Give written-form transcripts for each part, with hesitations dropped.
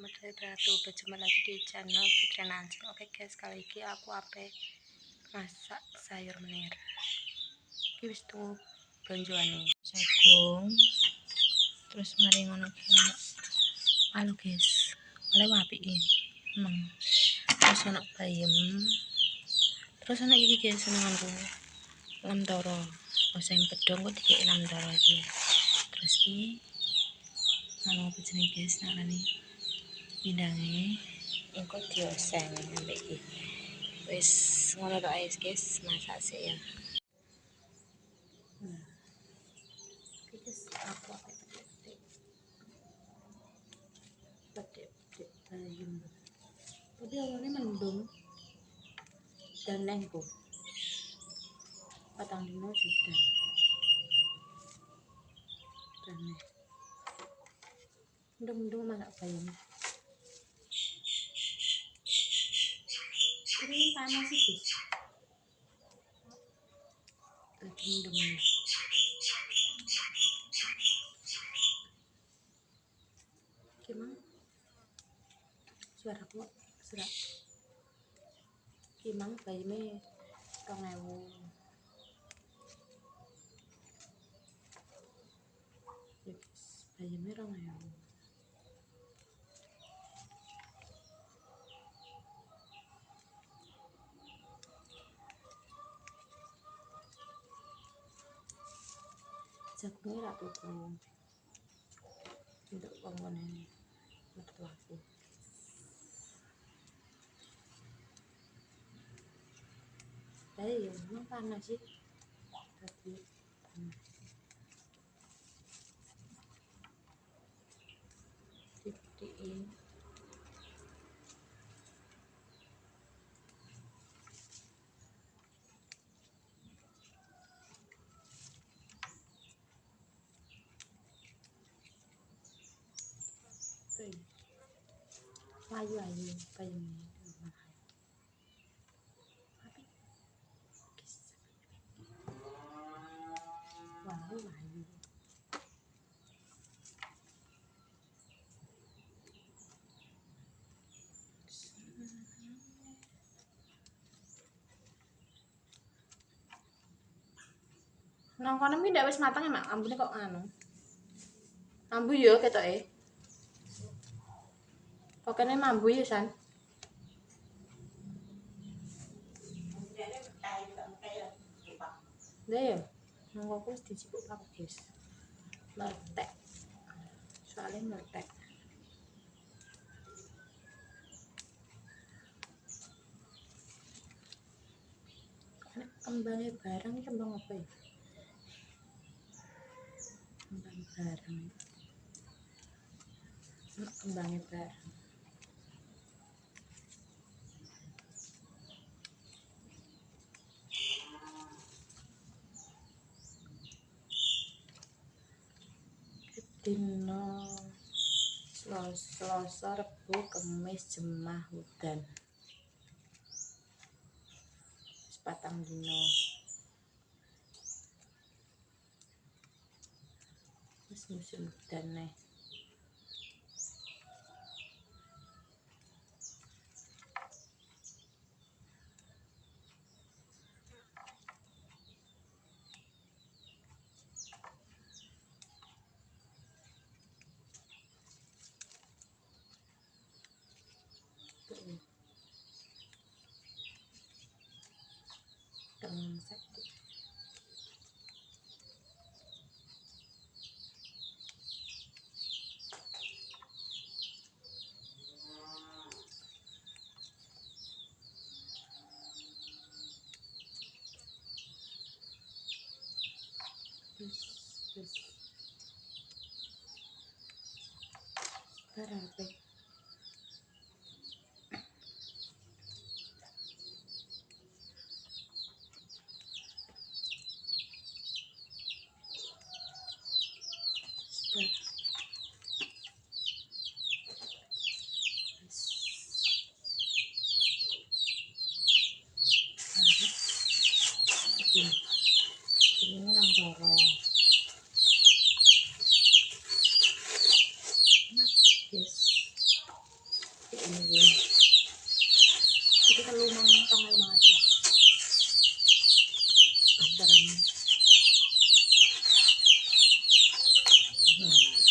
selamat datang. Berjumpa lagi di channel Fitri Nansing. Oke guys, kali ini aku masak sayur menir. Iki wis tuh blonjoane jagung. Terus mari ngono ki ono palu guys. Oleh apike. Emang. Terus ono bayem. Terus ono iki guys senenganku. Lamtoro. Oseng pedhong kok dikek lamtoro iki. Terus ki anu apa jenenge guys narane? Pindange engko dioseng ambek iki. Wis ngono tok ae guys, masak sik ya. Guys, aku petik bayam. Tapi awalnya mendung dan nengku. Patang dino sudah. Dan mendung masak bayam. Ini panas sih guys. Lagi mendung. Gimana? Suara aku serak. Gimana bayamnya 2000. Ya guys, bayamnya 2000. Jagungnya tak tuku untuk bangunan mertuaku. Tapi ya memang panas sih. Tapi panas. Dibuktiin. Ayu bayamnya. Ayu. Nang kono mi ndak wis mateng mak ambune kok anu. Mambu yo ketoke. Pokoknya mambu ya san. Lah ya. Nang kok wis dicipuk Pak guys. Meletek. Soalnya meletek. Kembangnya barang ini kembang apa ya? Kembang barang. Kembangnya barang. Dino Selasa, Rebo, Kamis, Jumat, udan. Sepatang dino. Wis musim udan nih. Sakit. Terus berapa? ini. Iki kan lumang tong lumang aja. Barang.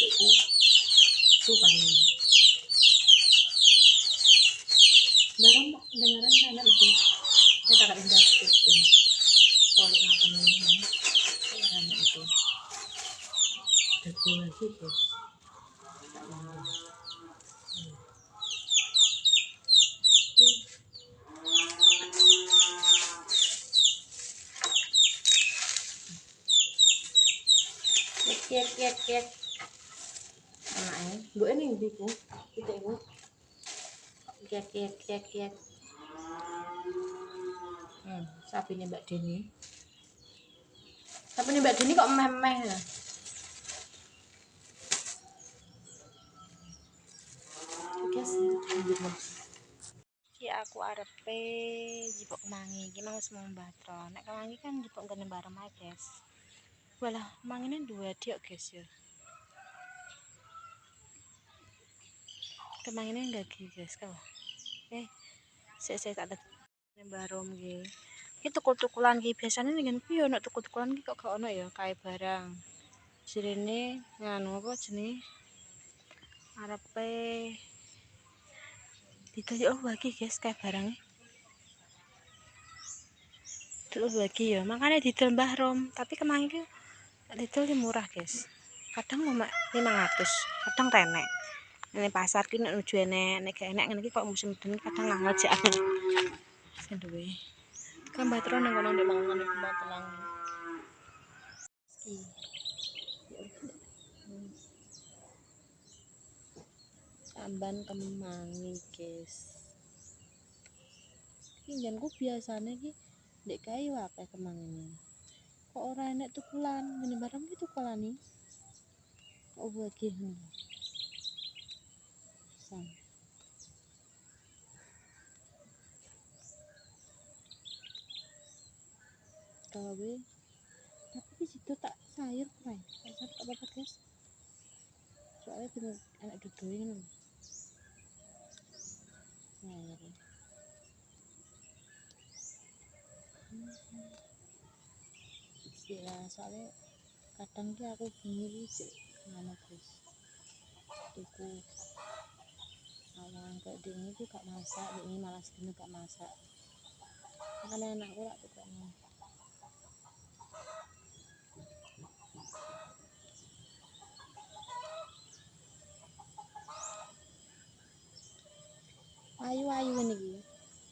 Itu su paling. Barang dengaran sana betul. Kita tak indah itu. Kalau ngapain ini? Kan itu. Jadi lagi guys. Tak mau. Kiat. Anaknya, bu ini biku, kita ibu. Kiat. Sapi ini Mbak Deni. Sapi ini Mbak Deni kok meh-meh ya? Guys, iki aku arepe jipuk kemangi, iki mau semua batron. Nek kemangi kan jipuk ngene bareng ae, guys. Walah, mangine dua diok, guys ya. Kemangine gagi, guys, kau. Saya tak ada barom nggih. Iki tukul-tukulan iki biasane ning ngene yo nek tukul-tukulan iki kok gak ono ya kae barang. Jirene nganu apa jenenge? Arepe didol oh bagi guys kae barange. Didol bagi ya, makanya didol Mbah Rom, tapi kemang iki didol murah, guys. Kadang cuma 500, kadang renek. Ini pasar ki nek nuju nek gak enek ngene iki kok musim den kadang ngangel jak. Sing duwe. Kan batron nang kono ndek mangan iku mau telang. Iki. Samban kemangi, guys. Iki njenku biasane iki ndek kayu akeh kemangine. Kok ora enek tukulan, ngene barang iki tukulan iki. Kok bagi ngono. Sang. Gawe tapi di situ tak sayur kae. Tak apa-apa, guys. Soalnya bener enak dudoe ngono. Sayur. Istilah soalnya kadang ki aku bengi sik ngono, guys. Tuku awang kok dene iki gak masak, ini malas dene gak masak. Makane anakku lak tukokno. Ayu-ayu ngene iki.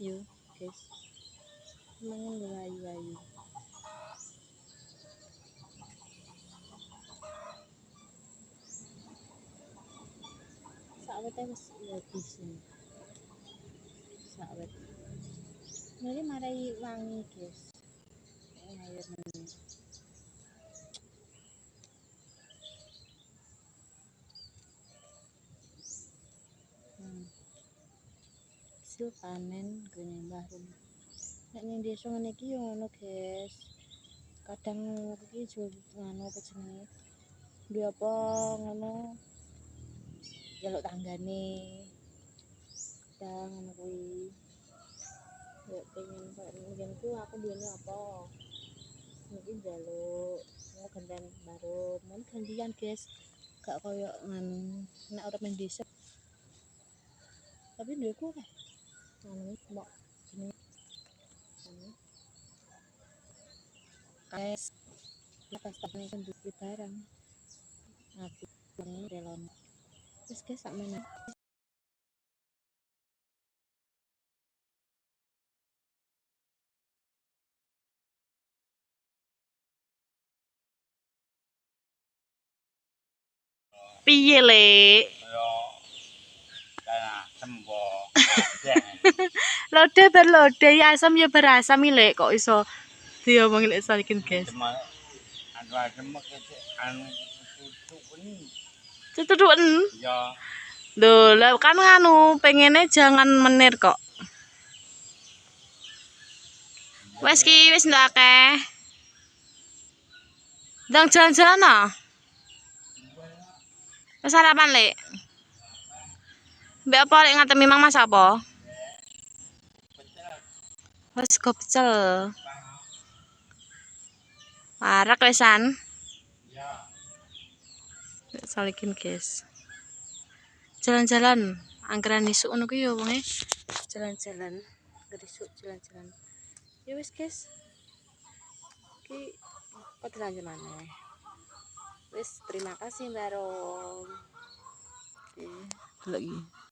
Yo, guys. Mangan lho ayu-ayu. Sawete wis habis. Sawet. Ini marai wangi, guys. Ayo meneh. Hasil panen gene Mbah Rum. Nek ning desa ngene iki yo ngono, guys. Kadang iki jual ngono apa jenenge? Duwe apa ngono? Jaluk tanggane. Kadang ngono kuwi. Ya pengen kok njenku aku duwene apa? Iki jaluk mau gantian baru, mau gantian, guys. Gak koyo nganu nek urip ning desa. Tapi duweku akeh. Anu mbok jenenge guys, lepas takne duwe barang. Aku relon. Wis guys sak meneh. Piye, Lek? Lode berlode ya asam ya berasam Lek kok iso diomongin lek saiki, guys. Tutuen? Iya. Lho, lah kan nganu pengennya jangan menir kok. Wes ki wis ndak akeh. Ndang jalan-jalan ah. Wes sarapan, Lek. Mbak apa lek ngatemi Mang Mas apa? Wes go pecel. Warak wesan. Salikin, guys. Jalan-jalan. Angkeran isuk ngono kuwi ya wonge. Jalan-jalan. Gerisuk jalan-jalan. Ya wis, guys. Ki kok dilanjut maneh. Wis, terima kasih Mbak Rom. Oke, lagi.